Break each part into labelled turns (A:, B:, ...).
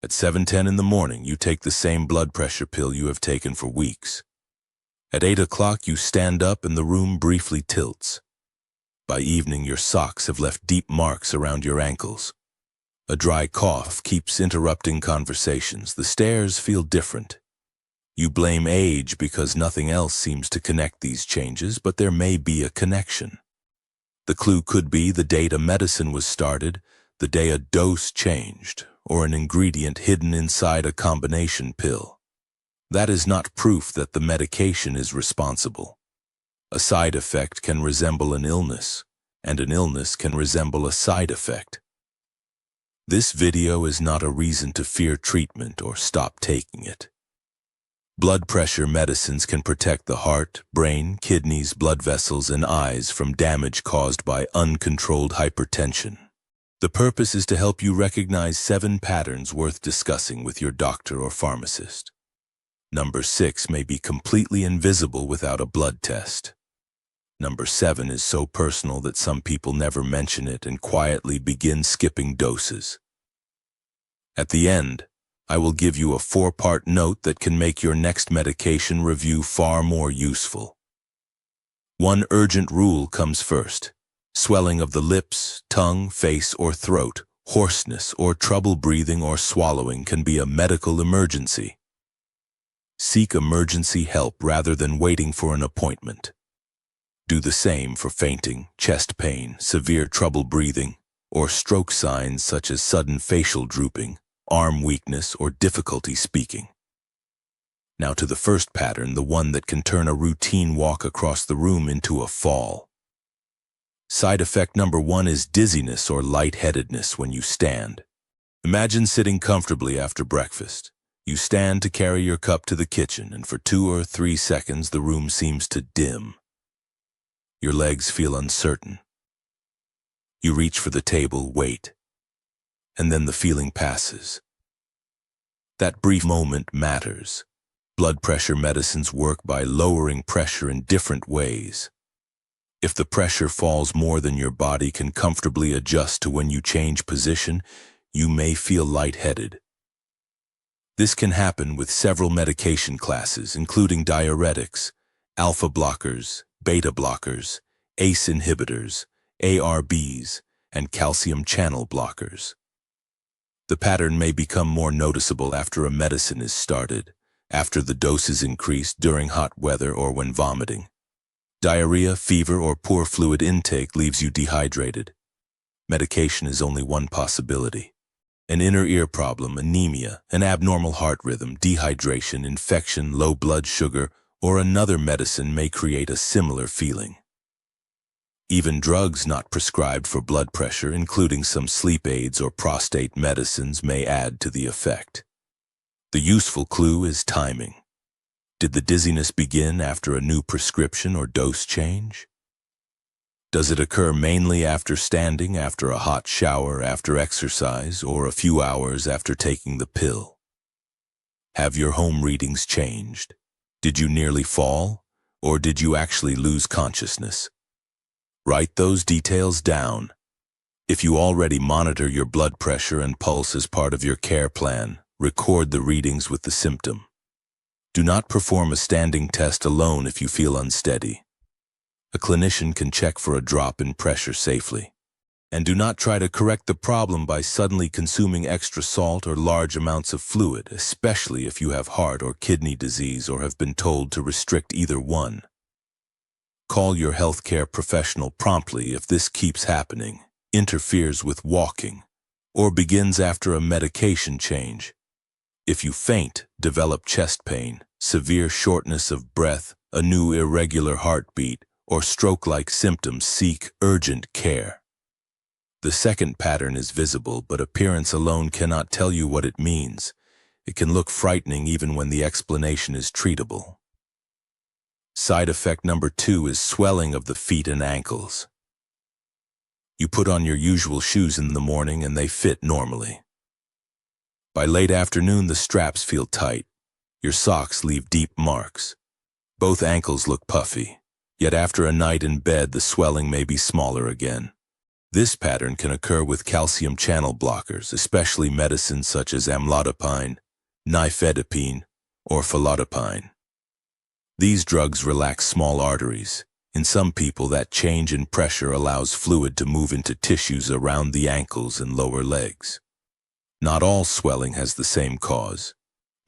A: At 7:10 in the morning, you take the same blood pressure pill you have taken for weeks. At 8 o'clock, you stand up and the room briefly tilts. By evening, your socks have left deep marks around your ankles. A dry cough keeps interrupting conversations. The stares feel different. You blame age because nothing else seems to connect these changes, but there may be a connection. The clue could be the date a medicine was started, the day a dose changed, or an ingredient hidden inside a combination pill. That is not proof that the medication is responsible. A side effect can resemble an illness, and an illness can resemble a side effect. This video is not a reason to fear treatment or stop taking it. Blood pressure medicines can protect the heart, brain, kidneys, blood vessels, and eyes from damage caused by uncontrolled hypertension. The purpose is to help you recognize 7 patterns worth discussing with your doctor or pharmacist. Number 6 may be completely invisible without a blood test. Number 7 is so personal that some people never mention it and quietly begin skipping doses. At the end, I will give you a 4-part note that can make your next medication review far more useful. One urgent rule comes first. Swelling of the lips, tongue, face, or throat, hoarseness, or trouble breathing or swallowing can be a medical emergency. Seek emergency help rather than waiting for an appointment. Do the same for fainting, chest pain, severe trouble breathing, or stroke signs such as sudden facial drooping, arm weakness, or difficulty speaking. Now to the first pattern, the one that can turn a routine walk across the room into a fall. Side effect number 1 is dizziness or lightheadedness when you stand. Imagine sitting comfortably after breakfast. You stand to carry your cup to the kitchen, and for 2 or 3 seconds the room seems to dim. Your legs feel uncertain. You reach for the table, wait, and then the feeling passes. That brief moment matters. Blood pressure medicines work by lowering pressure in different ways. If the pressure falls more than your body can comfortably adjust to when you change position, you may feel lightheaded. This can happen with several medication classes, including diuretics, alpha blockers, beta blockers, ACE inhibitors, ARBs, and calcium channel blockers. The pattern may become more noticeable after a medicine is started, after the dose is increased, during hot weather, or when vomiting. Diarrhea, fever, or poor fluid intake leaves you dehydrated. Medication is only one possibility. An inner ear problem, anemia, an abnormal heart rhythm, dehydration, infection, low blood sugar, or another medicine may create a similar feeling. Even drugs not prescribed for blood pressure, including some sleep aids or prostate medicines, may add to the effect. The useful clue is timing. Did the dizziness begin after a new prescription or dose change? Does it occur mainly after standing, after a hot shower, after exercise, or a few hours after taking the pill? Have your home readings changed? Did you nearly fall, or did you actually lose consciousness? Write those details down. If you already monitor your blood pressure and pulse as part of your care plan, record the readings with the symptom. Do not perform a standing test alone if you feel unsteady. A clinician can check for a drop in pressure safely. And do not try to correct the problem by suddenly consuming extra salt or large amounts of fluid, especially if you have heart or kidney disease or have been told to restrict either one. Call your healthcare professional promptly if this keeps happening, interferes with walking, or begins after a medication change. If you faint, develop chest pain, severe shortness of breath, a new irregular heartbeat, or stroke-like symptoms, seek urgent care. The second pattern is visible, but appearance alone cannot tell you what it means. It can look frightening even when the explanation is treatable. Side effect number 2 is swelling of the feet and ankles. You put on your usual shoes in the morning and they fit normally. By late afternoon, the straps feel tight. Your socks leave deep marks. Both ankles look puffy, yet after a night in bed, the swelling may be smaller again. This pattern can occur with calcium channel blockers, especially medicines such as amlodipine, nifedipine, or felodipine. These drugs relax small arteries. In some people, that change in pressure allows fluid to move into tissues around the ankles and lower legs. Not all swelling has the same cause.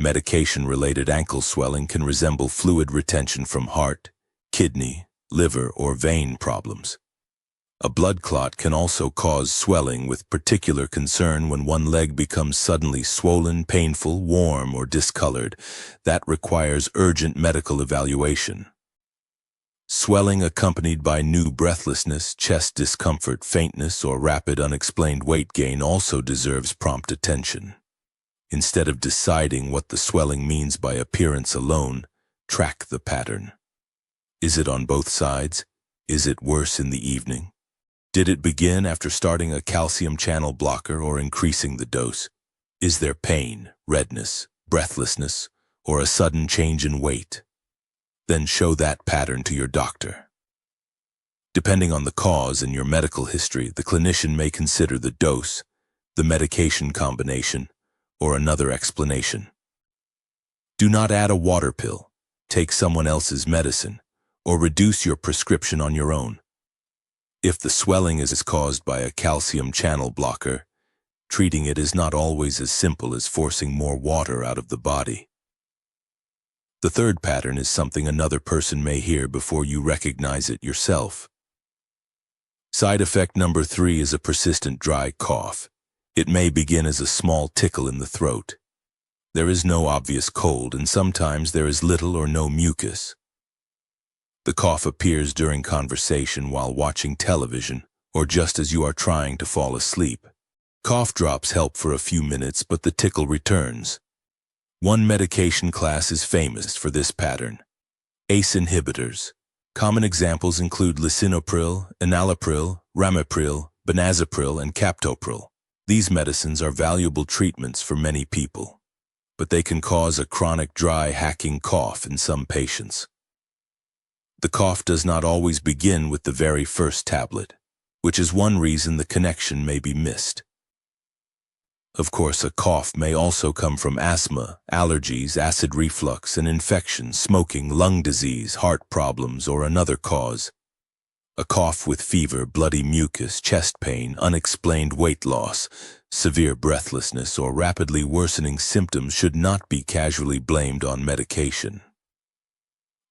A: Medication-related ankle swelling can resemble fluid retention from heart, kidney, liver, or vein problems. A blood clot can also cause swelling, with particular concern when one leg becomes suddenly swollen, painful, warm, or discolored. That requires urgent medical evaluation. Swelling accompanied by new breathlessness, chest discomfort, faintness, or rapid unexplained weight gain also deserves prompt attention. Instead of deciding what the swelling means by appearance alone, track the pattern. Is it on both sides? Is it worse in the evening? Did it begin after starting a calcium channel blocker or increasing the dose? Is there pain, redness, breathlessness, or a sudden change in weight? Then show that pattern to your doctor. Depending on the cause and your medical history, the clinician may consider the dose, the medication combination, or another explanation. Do not add a water pill, take someone else's medicine, or reduce your prescription on your own. If the swelling is caused by a calcium channel blocker, treating it is not always as simple as forcing more water out of the body. The third pattern is something another person may hear before you recognize it yourself. Side effect number 3 is a persistent dry cough. It may begin as a small tickle in the throat. There is no obvious cold, and sometimes there is little or no mucus. The cough appears during conversation, while watching television, or just as you are trying to fall asleep. Cough drops help for a few minutes, but the tickle returns. One medication class is famous for this pattern: ACE inhibitors. Common examples include lisinopril, enalapril, ramipril, benazepril, and captopril. These medicines are valuable treatments for many people, but they can cause a chronic dry, hacking cough in some patients. The cough does not always begin with the very first tablet, which is one reason the connection may be missed. Of course, a cough may also come from asthma, allergies, acid reflux, an infection, smoking, lung disease, heart problems, or another cause. A cough with fever, bloody mucus, chest pain, unexplained weight loss, severe breathlessness, or rapidly worsening symptoms should not be casually blamed on medication.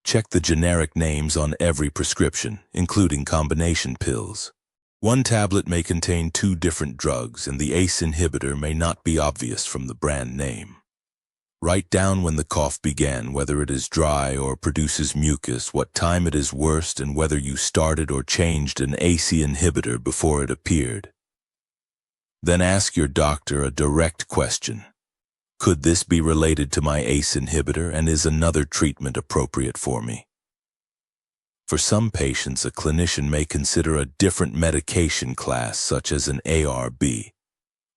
A: Check the generic names on every prescription, including combination pills. One tablet may contain 2 different drugs, and the ACE inhibitor may not be obvious from the brand name. Write down when the cough began, whether it is dry or produces mucus, what time it is worst, and whether you started or changed an ACE inhibitor before it appeared. Then ask your doctor a direct question. Could this be related to my ACE inhibitor, and is another treatment appropriate for me? For some patients, a clinician may consider a different medication class, such as an ARB.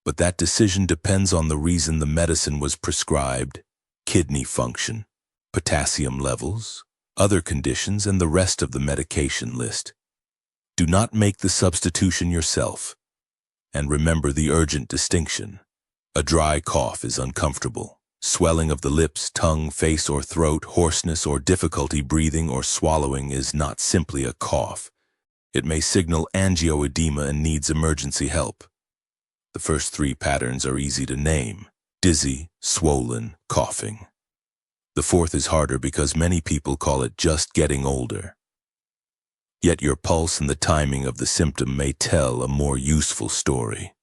A: But that decision depends on the reason the medicine was prescribed, kidney function, potassium levels, other conditions, and the rest of the medication list. Do not make the substitution yourself. And remember the urgent distinction. A dry cough is uncomfortable. Swelling of the lips, tongue, face, or throat, hoarseness, or difficulty breathing or swallowing is not simply a cough. It may signal angioedema and needs emergency help. The first 3 patterns are easy to name: dizzy, swollen, coughing. The 4th is harder because many people call it just getting older. Yet your pulse and the timing of the symptom may tell a more useful story.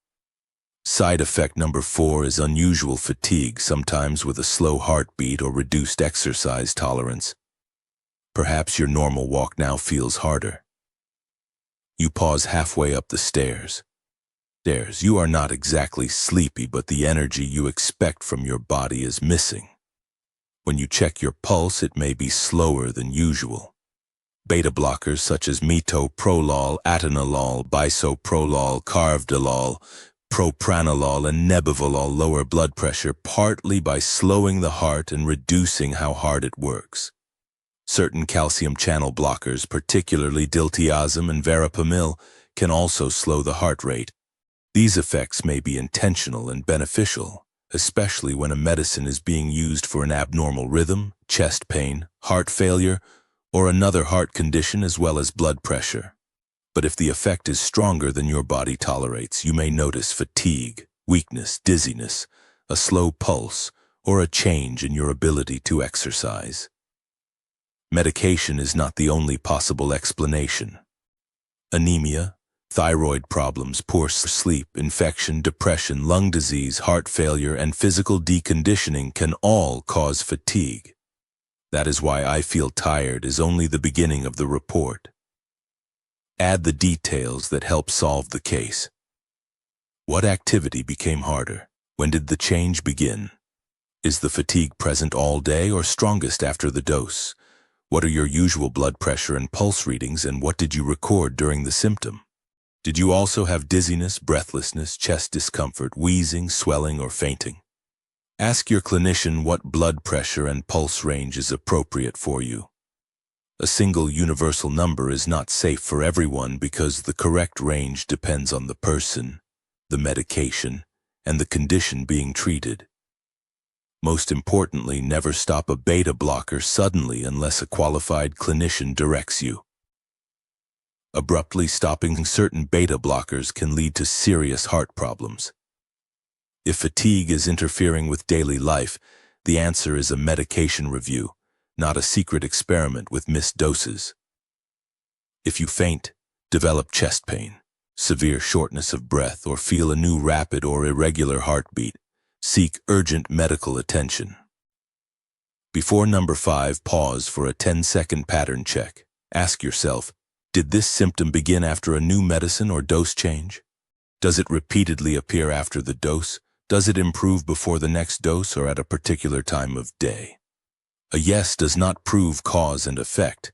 A: Side effect number 4 is unusual fatigue, sometimes with a slow heartbeat or reduced exercise tolerance. Perhaps your normal walk now feels harder. You pause halfway up the stairs. You are not exactly sleepy, but the energy you expect from your body is missing. When you check your pulse, it may be slower than usual. Beta blockers such as metoprolol, atenolol, bisoprolol, carvedilol, propranolol, and nebivolol lower blood pressure partly by slowing the heart and reducing how hard it works. Certain calcium channel blockers, particularly diltiazem and verapamil, can also slow the heart rate. These effects may be intentional and beneficial, especially when a medicine is being used for an abnormal rhythm, chest pain, heart failure, or another heart condition as well as blood pressure. But if the effect is stronger than your body tolerates, you may notice fatigue, weakness, dizziness, a slow pulse, or a change in your ability to exercise. Medication is not the only possible explanation. Anemia, thyroid problems, poor sleep, infection, depression, lung disease, heart failure, and physical deconditioning can all cause fatigue. That is why I feel tired is only the beginning of the report. Add the details that help solve the case. What activity became harder? When did the change begin? Is the fatigue present all day or strongest after the dose? What are your usual blood pressure and pulse readings, and what did you record during the symptom? Did you also have dizziness, breathlessness, chest discomfort, wheezing, swelling, or fainting? Ask your clinician what blood pressure and pulse range is appropriate for you. A single universal number is not safe for everyone because the correct range depends on the person, the medication, and the condition being treated. Most importantly, never stop a beta blocker suddenly unless a qualified clinician directs you. Abruptly stopping certain beta blockers can lead to serious heart problems. If fatigue is interfering with daily life, the answer is a medication review, not a secret experiment with missed doses. If you faint, develop chest pain, severe shortness of breath, or feel a new rapid or irregular heartbeat, seek urgent medical attention. Before number 5, pause for a 10-second pattern check. Ask yourself, did this symptom begin after a new medicine or dose change? Does it repeatedly appear after the dose? Does it improve before the next dose or at a particular time of day? A yes does not prove cause and effect,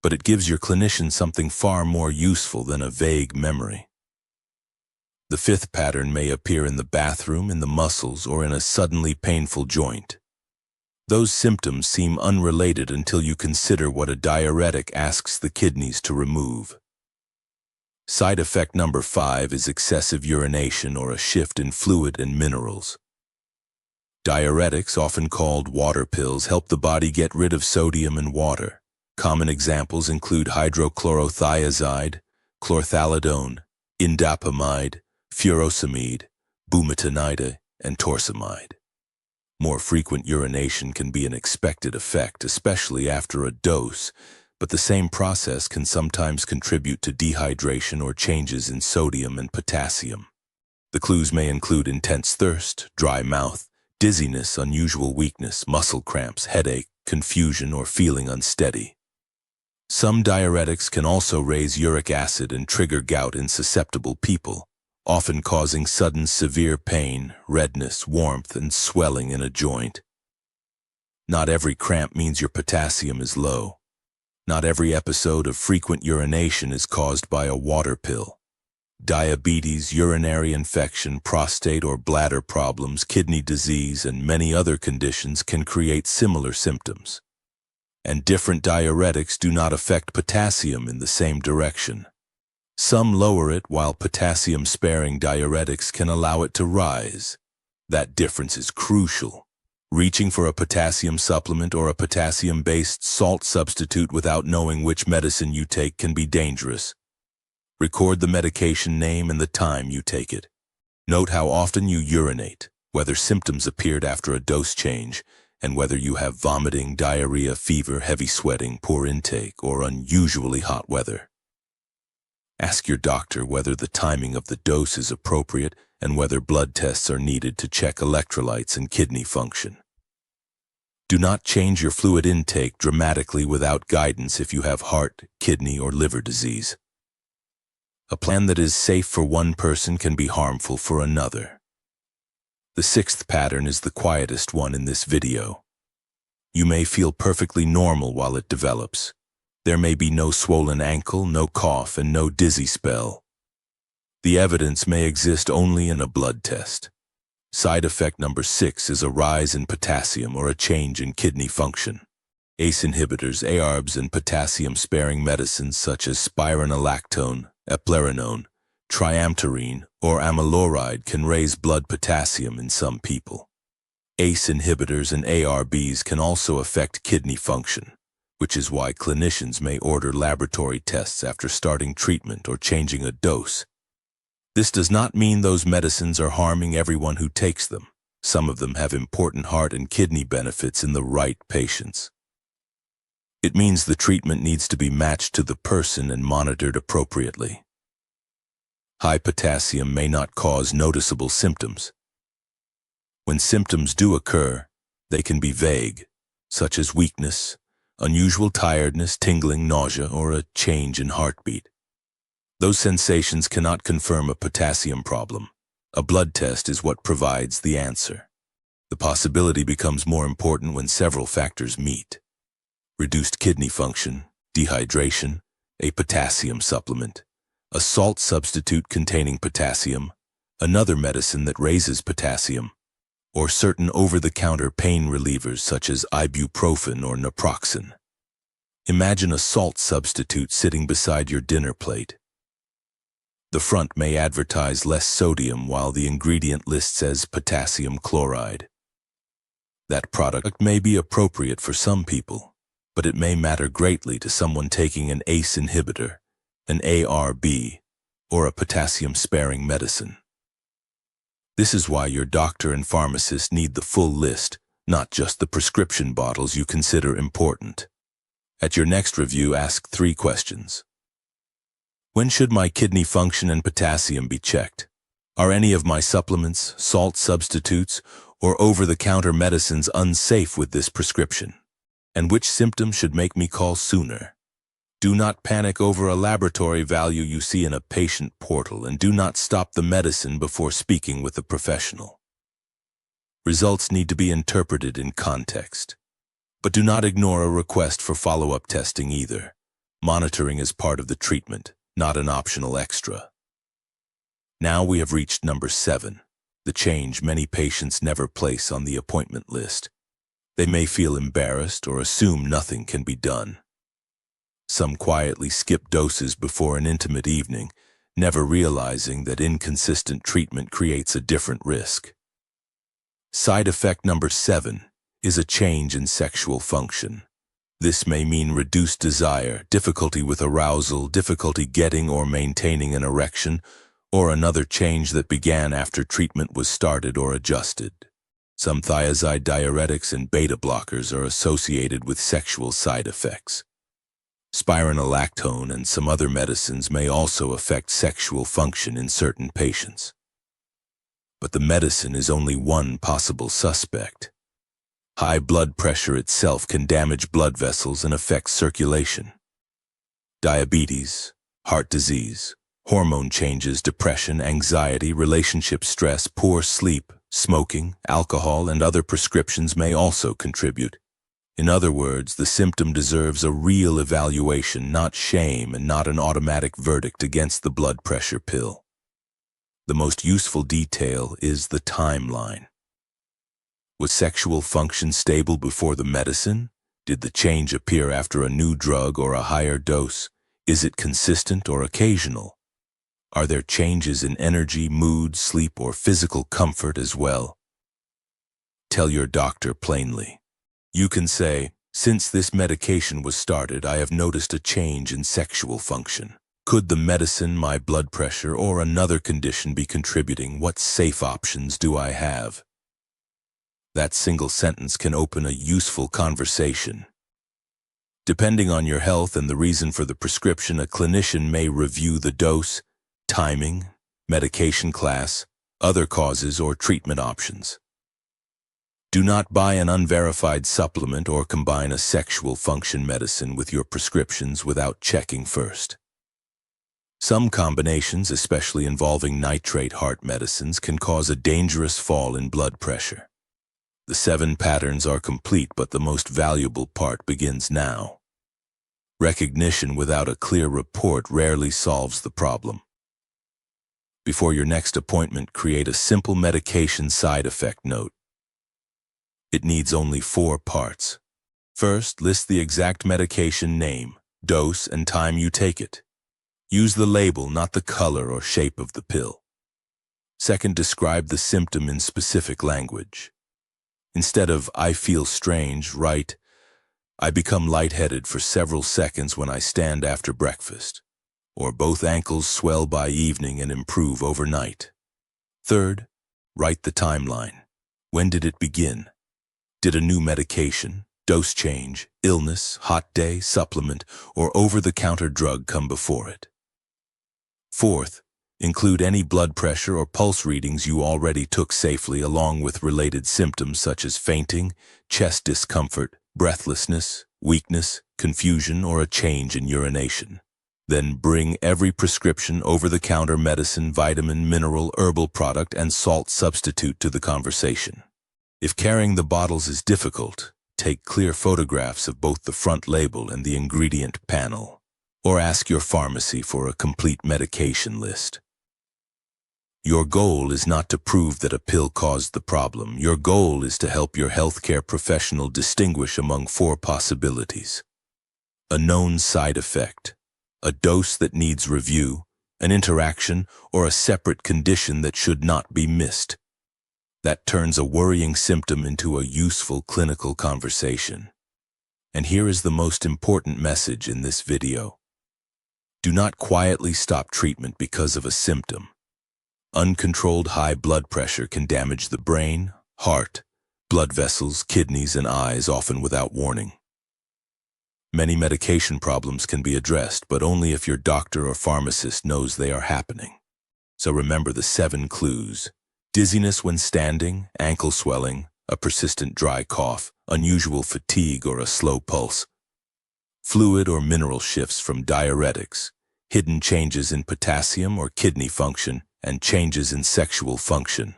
A: but it gives your clinician something far more useful than a vague memory. The 5th pattern may appear in the bathroom, in the muscles, or in a suddenly painful joint. Those symptoms seem unrelated until you consider what a diuretic asks the kidneys to remove. Side effect number 5 is excessive urination or a shift in fluid and minerals. Diuretics, often called water pills, help the body get rid of sodium and water. Common examples include hydrochlorothiazide, chlorthalidone, indapamide, furosemide, bumetanide, and torsemide. More frequent urination can be an expected effect, especially after a dose, but the same process can sometimes contribute to dehydration or changes in sodium and potassium. The clues may include intense thirst, dry mouth, dizziness, unusual weakness, muscle cramps, headache, confusion, or feeling unsteady. Some diuretics can also raise uric acid and trigger gout in susceptible people, often causing sudden severe pain, redness, warmth, and swelling in a joint. Not every cramp means your potassium is low. Not every episode of frequent urination is caused by a water pill. Diabetes, urinary infection, prostate or bladder problems, kidney disease, and many other conditions can create similar symptoms. And different diuretics do not affect potassium in the same direction. Some lower it, while potassium-sparing diuretics can allow it to rise. That difference is crucial. Reaching for a potassium supplement or a potassium-based salt substitute without knowing which medicine you take can be dangerous. Record the medication name and the time you take it. Note how often you urinate, whether symptoms appeared after a dose change, and whether you have vomiting, diarrhea, fever, heavy sweating, poor intake, or unusually hot weather. Ask your doctor whether the timing of the dose is appropriate and whether blood tests are needed to check electrolytes and kidney function. Do not change your fluid intake dramatically without guidance if you have heart, kidney, or liver disease. A plan that is safe for one person can be harmful for another. The 6th pattern is the quietest one in this video. You may feel perfectly normal while it develops. There may be no swollen ankle, no cough, and no dizzy spell. The evidence may exist only in a blood test. Side effect number 6 is a rise in potassium or a change in kidney function. ACE inhibitors, ARBs, and potassium-sparing medicines such as spironolactone, eplerenone, triamterene, or amiloride can raise blood potassium in some people. ACE inhibitors and ARBs can also affect kidney function, which is why clinicians may order laboratory tests after starting treatment or changing a dose. This does not mean those medicines are harming everyone who takes them. Some of them have important heart and kidney benefits in the right patients. It means the treatment needs to be matched to the person and monitored appropriately. High potassium may not cause noticeable symptoms. When symptoms do occur, they can be vague, such as weakness, unusual tiredness, tingling, nausea, or a change in heartbeat. Those sensations cannot confirm a potassium problem. A blood test is what provides the answer. The possibility becomes more important when several factors meet. Reduced kidney function, dehydration, a potassium supplement, a salt substitute containing potassium, another medicine that raises potassium, or certain over-the-counter pain relievers such as ibuprofen or naproxen. Imagine a salt substitute sitting beside your dinner plate. The front may advertise less sodium while the ingredient list says potassium chloride. That product may be appropriate for some people, but it may matter greatly to someone taking an ACE inhibitor, an ARB, or a potassium-sparing medicine. This is why your doctor and pharmacist need the full list, not just the prescription bottles you consider important. At your next review, ask 3 questions. When should my kidney function and potassium be checked? Are any of my supplements, salt substitutes, or over-the-counter medicines unsafe with this prescription? And which symptoms should make me call sooner? Do not panic over a laboratory value you see in a patient portal, and do not stop the medicine before speaking with a professional. Results need to be interpreted in context. But do not ignore a request for follow-up testing either. Monitoring is part of the treatment, not an optional extra. Now we have reached number 7, the change many patients never place on the appointment list. They may feel embarrassed or assume nothing can be done. Some quietly skip doses before an intimate evening, never realizing that inconsistent treatment creates a different risk. Side effect number 7 is a change in sexual function. This may mean reduced desire, difficulty with arousal, difficulty getting or maintaining an erection, or another change that began after treatment was started or adjusted. Some thiazide diuretics and beta blockers are associated with sexual side effects. Spironolactone and some other medicines may also affect sexual function in certain patients. But the medicine is only one possible suspect. High blood pressure itself can damage blood vessels and affect circulation. Diabetes, heart disease, hormone changes, depression, anxiety, relationship stress, poor sleep, smoking, alcohol, and other prescriptions may also contribute. In other words, the symptom deserves a real evaluation, not shame and not an automatic verdict against the blood pressure pill. The most useful detail is the timeline. Was sexual function stable before the medicine? Did the change appear after a new drug or a higher dose? Is it consistent or occasional? Are there changes in energy, mood, sleep, or physical comfort as well? Tell your doctor plainly. You can say, since this medication was started, I have noticed a change in sexual function. Could the medicine, my blood pressure, or another condition be contributing? What safe options do I have? That single sentence can open a useful conversation. Depending on your health and the reason for the prescription, a clinician may review the dose, timing, medication class, other causes, or treatment options. Do not buy an unverified supplement or combine a sexual function medicine with your prescriptions without checking first. Some combinations, especially involving nitrate heart medicines, can cause a dangerous fall in blood pressure. The 7 patterns are complete, but the most valuable part begins now. Recognition without a clear report rarely solves the problem. Before your next appointment, create a simple medication side effect note. It needs only 4 parts. First, list the exact medication name, dose, and time you take it. Use the label, not the color or shape of the pill. Second, describe the symptom in specific language. Instead of, "I feel strange," write, "I become lightheaded for several seconds when I stand after breakfast," or "both ankles swell by evening and improve overnight." Third, write the timeline. When did it begin? Did a new medication, dose change, illness, hot day, supplement, or over-the-counter drug come before it? Fourth, include any blood pressure or pulse readings you already took safely, along with related symptoms such as fainting, chest discomfort, breathlessness, weakness, confusion, or a change in urination. Then bring every prescription, over-the-counter medicine, vitamin, mineral, herbal product, and salt substitute to the conversation. If carrying the bottles is difficult, take clear photographs of both the front label and the ingredient panel, or ask your pharmacy for a complete medication list. Your goal is not to prove that a pill caused the problem. Your goal is to help your healthcare professional distinguish among four possibilities: a known side effect, a dose that needs review, an interaction, or a separate condition that should not be missed. That turns a worrying symptom into a useful clinical conversation. And here is the most important message in this video. Do not quietly stop treatment because of a symptom. Uncontrolled high blood pressure can damage the brain, heart, blood vessels, kidneys, and eyes, often without warning. Many medication problems can be addressed, but only if your doctor or pharmacist knows they are happening. So remember the 7 clues: dizziness when standing, ankle swelling, a persistent dry cough, unusual fatigue or a slow pulse, fluid or mineral shifts from diuretics, hidden changes in potassium or kidney function, and changes in sexual function.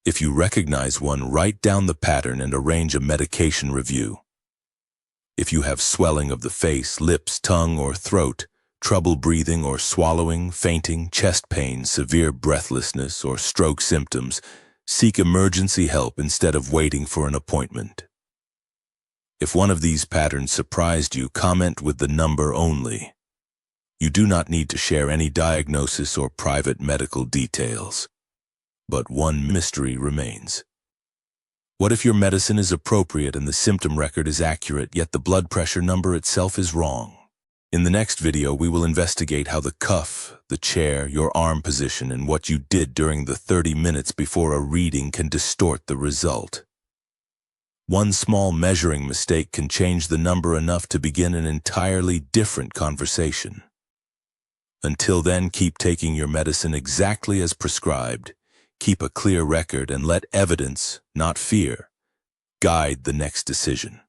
A: If you recognize one, write down the pattern and arrange a medication review. If you have swelling of the face, lips, tongue, or throat, trouble breathing or swallowing, fainting, chest pain, severe breathlessness, or stroke symptoms, seek emergency help instead of waiting for an appointment. If one of these patterns surprised you, comment with the number only. You do not need to share any diagnosis or private medical details. But one mystery remains. What if your medicine is appropriate and the symptom record is accurate, yet the blood pressure number itself is wrong? In the next video, we will investigate how the cuff, the chair, your arm position, and what you did during the 30 minutes before a reading can distort the result. One small measuring mistake can change the number enough to begin an entirely different conversation. Until then, keep taking your medicine exactly as prescribed. Keep a clear record and let evidence, not fear, guide the next decision.